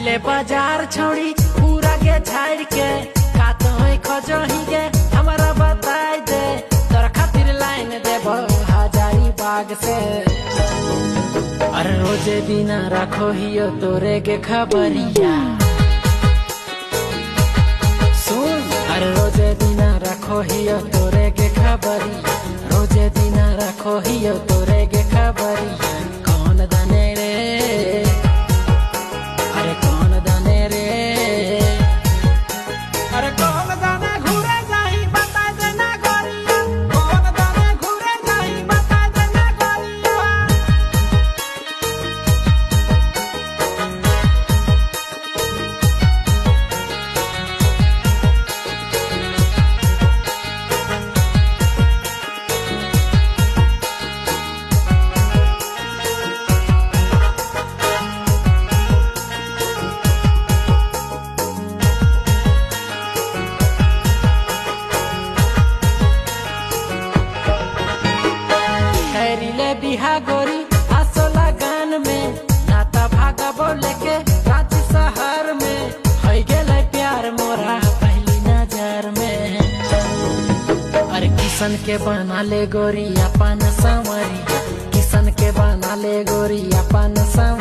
गईले बाजार छोड़ी पूरा के झाड़ के कातो है खजही के हमारा बताई दे तोरा खातिर लाइन देब हजारी बाग से। अरे रोजे दिना रखो हियो तोरे के खबरिया सुन। अरे रोजे दिना रखो हियो तोरे के खबरिया, रोजे दिना रखो हियो तोरे के खबरिया। कौन दने रे, अरे कौन दने रे, अरे कौन दने घूरे जाही बता देना गोरिया, कौन दने घूरे जाही बता देना गोरिया। खैरिले बिहा गोरी आसोला गान में नाता भागा बोले के रांची शहर में है गेले प्यार मोरा पहली नजर में। अरे किशन के बना ले गोरी अपन सांवरिया, किशन के बना ले गोरी अपन सांवरिया।